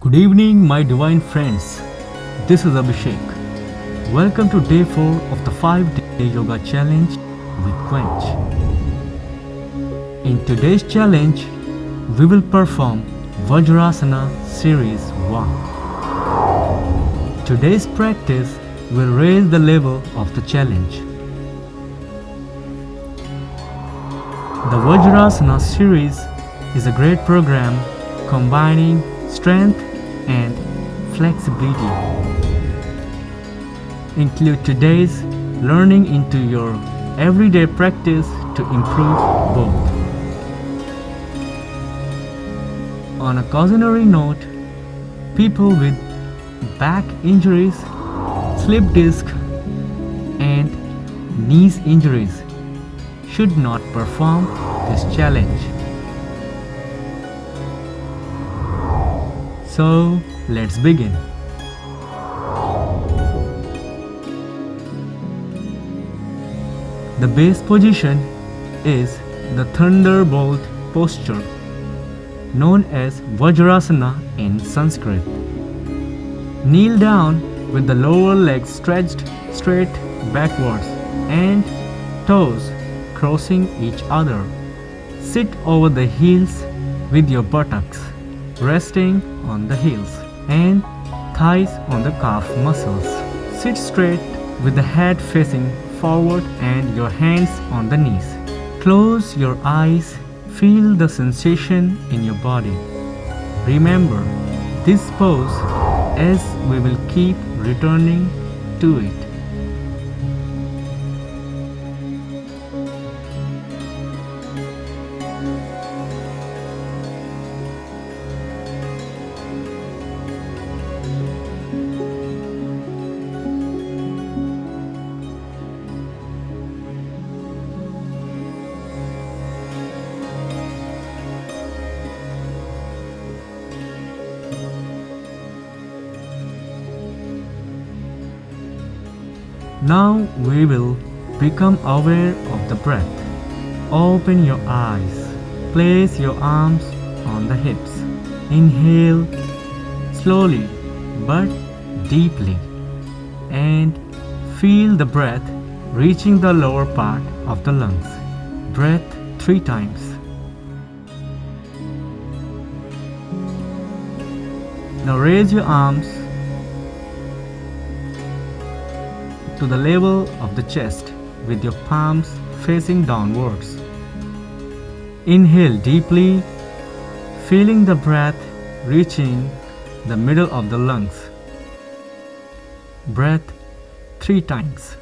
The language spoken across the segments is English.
Good evening, my divine friends. This is Abhishek. Welcome to day 4 of the 5-day yoga challenge with Kwench. In today's challenge, we will perform Vajrasana series 1. Today's practice will raise the level of the challenge. The Vajrasana series is a great program combining strength and flexibility. Include today's learning into your everyday practice to improve both. On a cautionary note, people with back injuries, slip disc, and knees injuries should not perform this challenge. So, let's begin. The base position is the thunderbolt posture, known as Vajrasana in Sanskrit. Kneel down with the lower leg stretched straight backwards and toes crossing each other. Sit over the heels with your buttocks resting on the heels and thighs on the calf muscles. Sit straight with the head facing forward and your hands on the knees. Close your eyes, feel the sensation in your body. Remember this pose as we will keep returning to it. Now we will become aware of the breath. Open your eyes. Place your arms on the hips. Inhale slowly but deeply and feel the breath reaching the lower part of the lungs. Breath 3 times. Now raise your arms to the level of the chest with your palms facing downwards. Inhale deeply, feeling the breath reaching the middle of the lungs. Breath 3 times.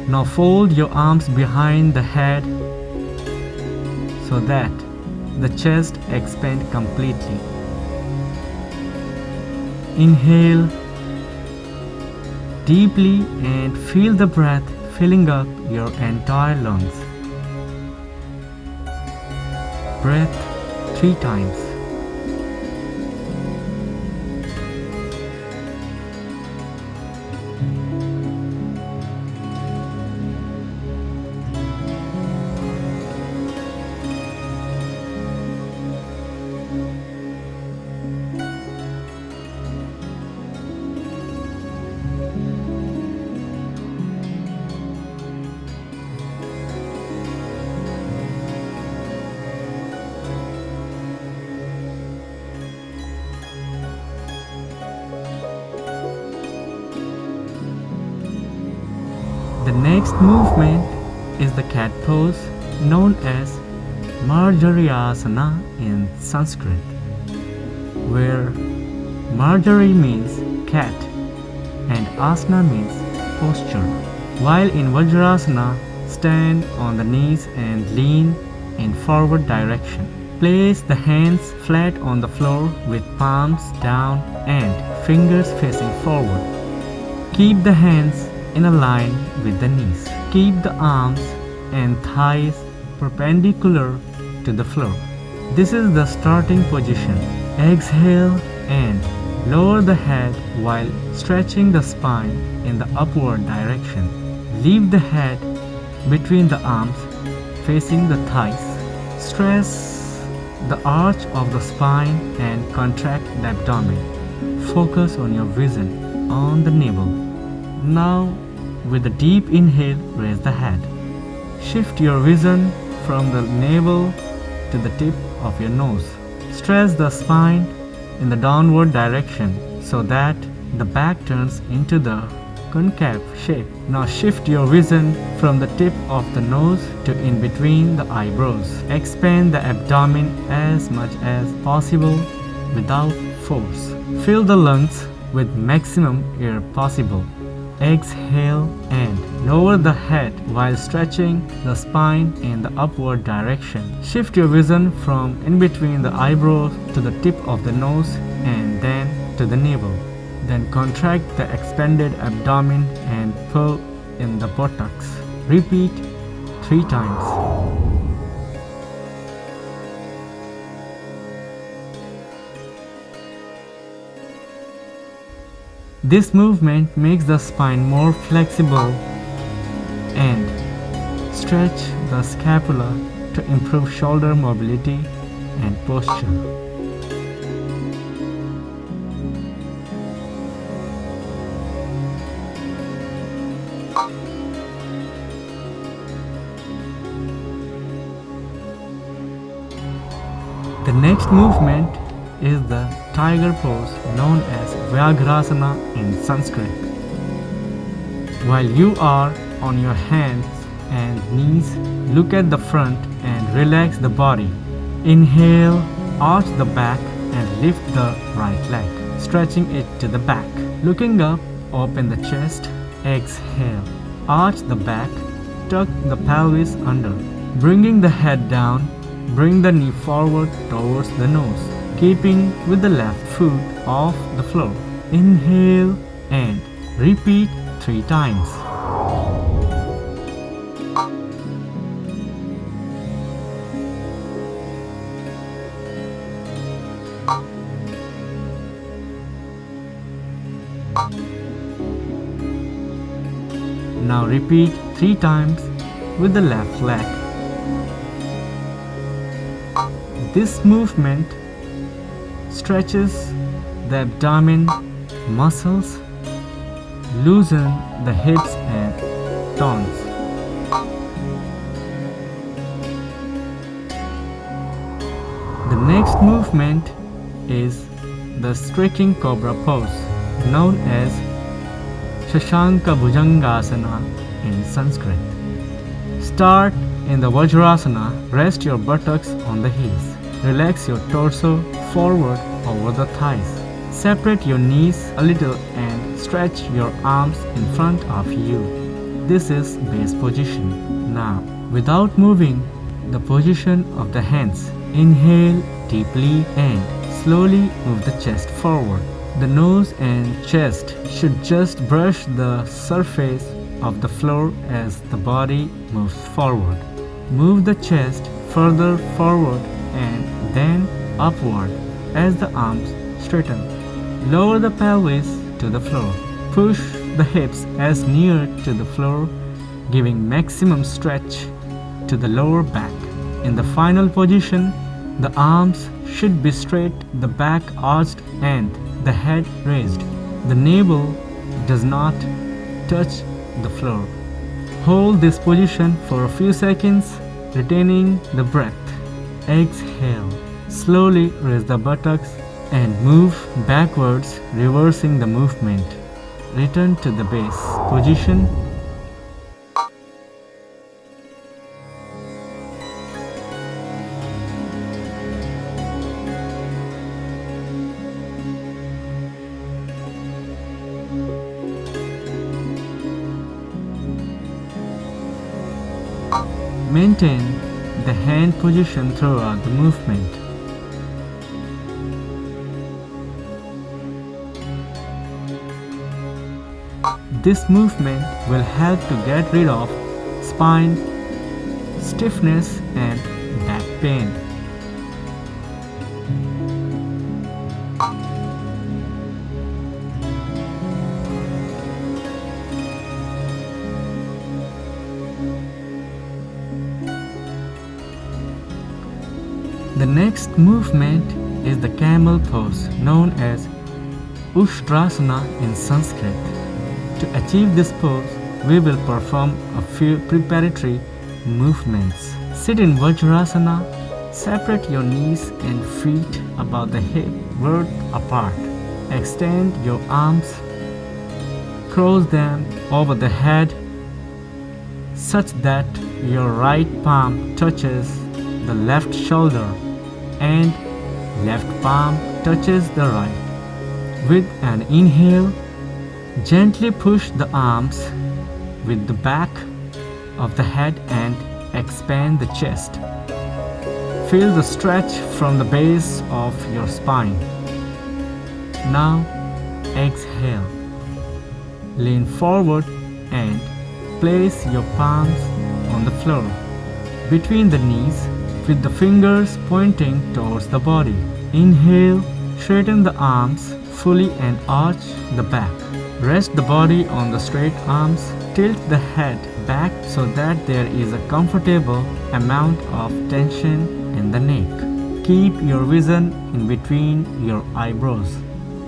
Now fold your arms behind the head so that the chest expands completely. Inhale deeply and feel the breath filling up your entire lungs. Breath 3 times. The next movement is the cat pose, known as Asana in Sanskrit, where Marjari means cat and asana means posture. While in Vajrasana, stand on the knees and lean in forward direction. Place the hands flat on the floor with palms down and fingers facing forward. Keep the hands in a line with the knees. Keep the arms and thighs perpendicular to the floor. This is the starting position. Exhale and lower the head while stretching the spine in the upward direction. Leave the head between the arms facing the thighs. Stress the arch of the spine and contract the abdomen. Focus on your vision on the navel. Now, with a deep inhale, raise the head. Shift your vision from the navel to the tip of your nose. Stress the spine in the downward direction so that the back turns into the concave shape. Now shift your vision from the tip of the nose to in between the eyebrows. Expand the abdomen as much as possible without force. Fill the lungs with maximum air possible. Exhale and lower the head while stretching the spine in the upward direction. Shift your vision from in between the eyebrows to the tip of the nose and then to the navel. Then contract the expanded abdomen and pull in the buttocks. Repeat 3 times. This movement makes the spine more flexible and stretch the scapula to improve shoulder mobility and posture. The next movement is the tiger pose known as Vajrasana in Sanskrit. While you are on your hands and knees, look at the front and relax the body. Inhale, arch the back and lift the right leg, stretching it to the back. Looking up, open the chest. Exhale, arch the back, tuck the pelvis under. Bringing the head down, bring the knee forward towards the nose, keeping with the left foot off the floor. Inhale and repeat 3 times. Now repeat 3 times with the left leg. This movement stretches the abdomen muscles, loosen the hips and tones. The next movement is the stretching Cobra pose, known as Shashanka Bhujangasana in Sanskrit. Start in the Vajrasana, rest your buttocks on the heels. Relax your torso forward over the thighs. Separate your knees a little and stretch your arms in front of you. This is base position. Now, without moving the position of the hands, inhale deeply and slowly move the chest forward. The nose and chest should just brush the surface of the floor as the body moves forward. Move the chest further forward and then upward as the arms straighten. Lower the pelvis to the floor. Push the hips as near to the floor, giving maximum stretch to the lower back. In the final position, the arms should be straight, the back arched and the head raised. The navel does not touch the floor. Hold this position for a few seconds, retaining the breath. Exhale. Slowly raise the buttocks and move backwards, reversing the movement. Return to the base position. Maintain the hand position throughout the movement. This movement will help to get rid of spine stiffness and back pain. next movement is the camel pose, known as Vajrasana in Sanskrit. To achieve this pose, we will perform a few preparatory movements. Sit in Vajrasana, separate your knees and feet about the hip width apart. Extend your arms, cross them over the head such that your right palm touches the left shoulder and left palm touches the right. With an inhale, gently push the arms with the back of the head and expand the chest. Feel the stretch from the base of your spine. Now exhale. Lean forward and place your palms on the floor between the knees with the fingers pointing towards the body. Inhale, straighten the arms fully and arch the back. Rest the body on the straight arms. Tilt the head back so that there is a comfortable amount of tension in the neck. Keep your vision in between your eyebrows.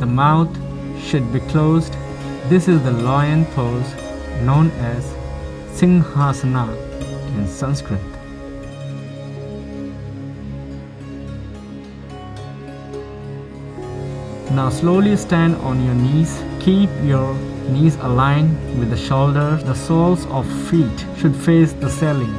The mouth should be closed. This is the lion pose, known as Singhasana in Sanskrit. Now slowly stand on your knees. Keep your knees aligned with the shoulders. The soles of feet should face the ceiling.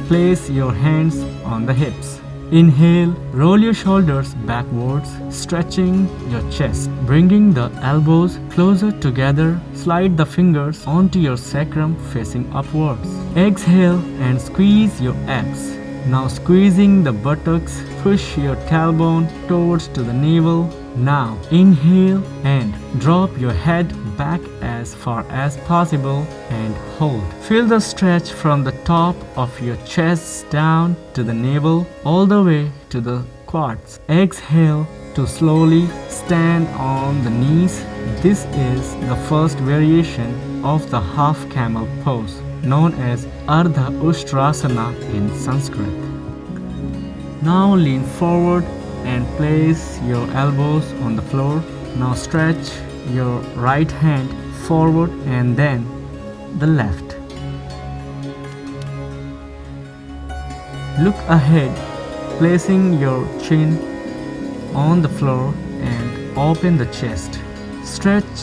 Place your hands on the hips. Inhale, roll your shoulders backwards, stretching your chest. Bringing the elbows closer together, slide the fingers onto your sacrum facing upwards. Exhale and squeeze your abs. Now squeezing the buttocks, push your tailbone towards to the navel. Now inhale and drop your head back as far as possible and hold. Feel the stretch from the top of your chest down to the navel all the way to the quads. Exhale to slowly stand on the knees. This is the first variation of the half camel pose, known as Ardha Ustrasana in Sanskrit. Now lean forward and place your elbows on the floor. Now stretch your right hand forward and then the left. Look ahead, placing your chin on the floor and open the chest. Stretch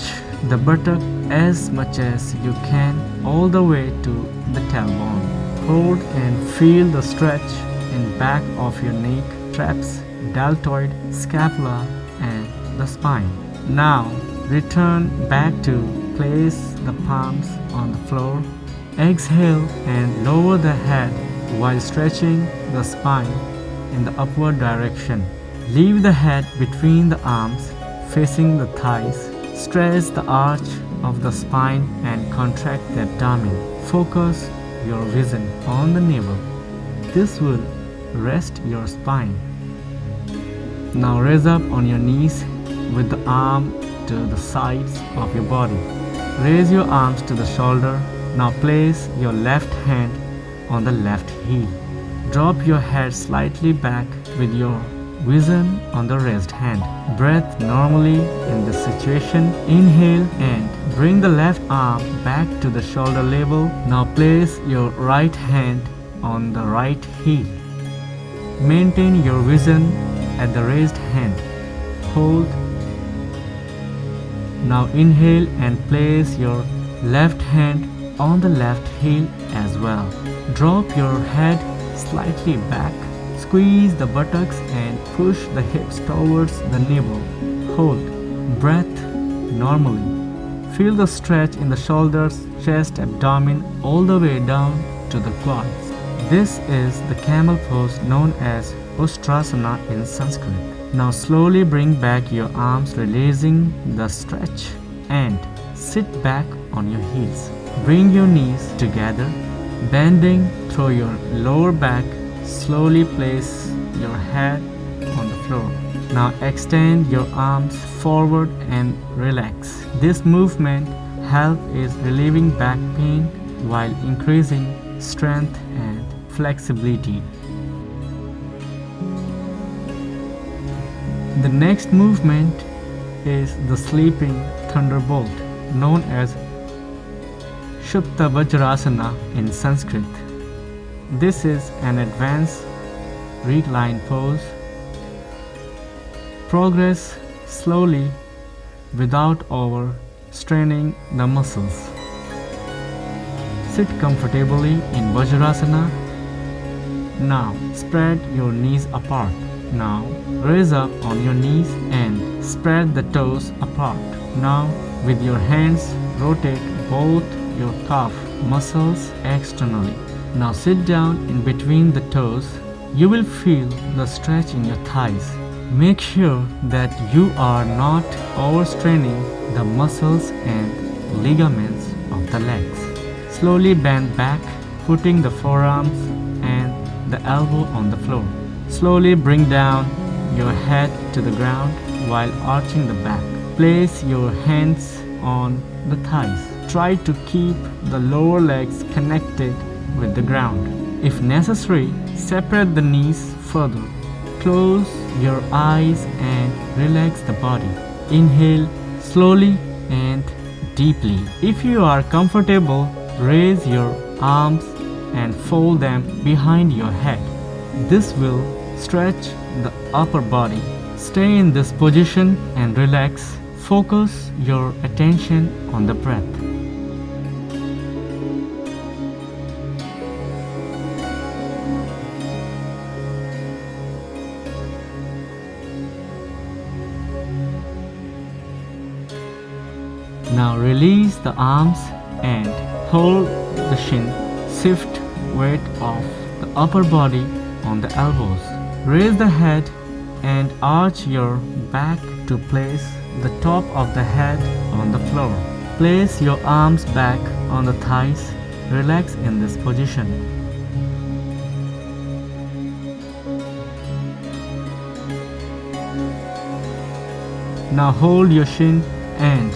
the buttock as much as you can all the way to the tailbone. Hold and feel the stretch in back of your neck, traps, deltoid, scapula and the spine. Now return back to place the palms on the floor. Exhale and lower the head while stretching the spine in the upward direction. Leave the head between the arms facing the thighs. Stretch the arch of the spine and contract the abdomen. Focus your vision on the navel. This will rest your spine. Now raise up on your knees with the arm to the sides of your body. Raise your arms to the shoulder. Now place your left hand on the left heel. Drop your head slightly back with your vision on the raised hand. Breathe normally in this situation. Inhale and bring the left arm back to the shoulder level. Now place your right hand on the right heel. Maintain your vision at the raised hand. Hold. Now inhale and place your left hand on the left heel as well. Drop your head slightly back. Squeeze the buttocks and push the hips towards the navel. Hold. Breath normally. Feel the stretch in the shoulders, chest, abdomen all the way down to the quads. This is the camel pose known as Ustrasana in Sanskrit. Now slowly bring back your arms, releasing the stretch, and sit back on your heels. Bring your knees together, bending through your lower back. Slowly place your head on the floor. Now extend your arms forward and relax. This movement helps is relieving back pain while increasing strength and flexibility. The next movement is the sleeping thunderbolt, known as Shupta Vajrasana in Sanskrit. This is an advanced reclined pose. Progress slowly without overstraining the muscles. Sit comfortably in Vajrasana. Now spread your knees apart. Now raise up on your knees and spread the toes apart. Now with your hands rotate both your calf muscles externally. Now sit down in between the toes. You will feel the stretch in your thighs. Make sure that you are not overstraining the muscles and ligaments of the legs. Slowly bend back, putting the forearms and the elbow on the floor. Slowly bring down your head to the ground while arching the back. Place your hands on the thighs. Try to keep the lower legs connected with the ground. If necessary, separate the knees further. Close your eyes and relax the body. Inhale slowly and deeply. If you are comfortable, raise your arms and fold them behind your head. This will stretch the upper body. Stay in this position and relax. Focus your attention on the breath. Now release the arms and hold the shin. Shift weight of the upper body on the elbows. Raise the head and arch your back to place the top of the head on the floor. Place your arms back on the thighs. Relax in this position. Now hold your shin and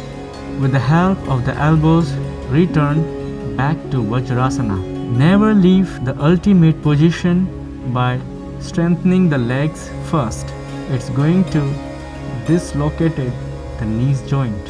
with the help of the elbows, return back to Vajrasana. Never leave the ultimate position by strengthening the legs first. It's going to dislocate the knees joint.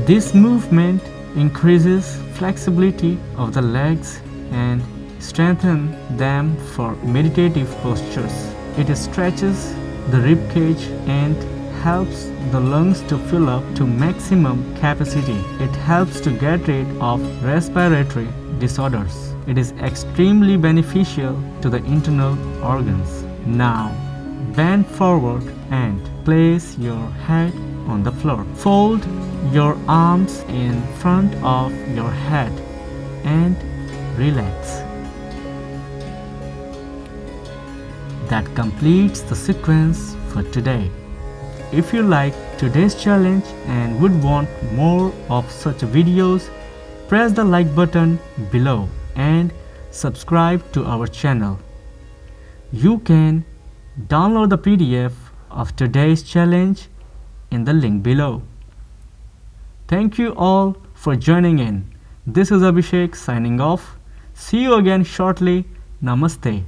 This movement increases flexibility of the legs and strengthens them for meditative postures. It stretches the rib cage and helps the lungs to fill up to maximum capacity. It helps to get rid of respiratory disorders. It is extremely beneficial to the internal organs. Now, bend forward and place your head on the floor. Fold your arms in front of your head and relax. That completes the sequence for today. If you like today's challenge and would want more of such videos, press the like button below and subscribe to our channel. You can download the PDF of today's challenge in the link below. Thank you all for joining in. This is Abhishek signing off. See you again shortly. Namaste.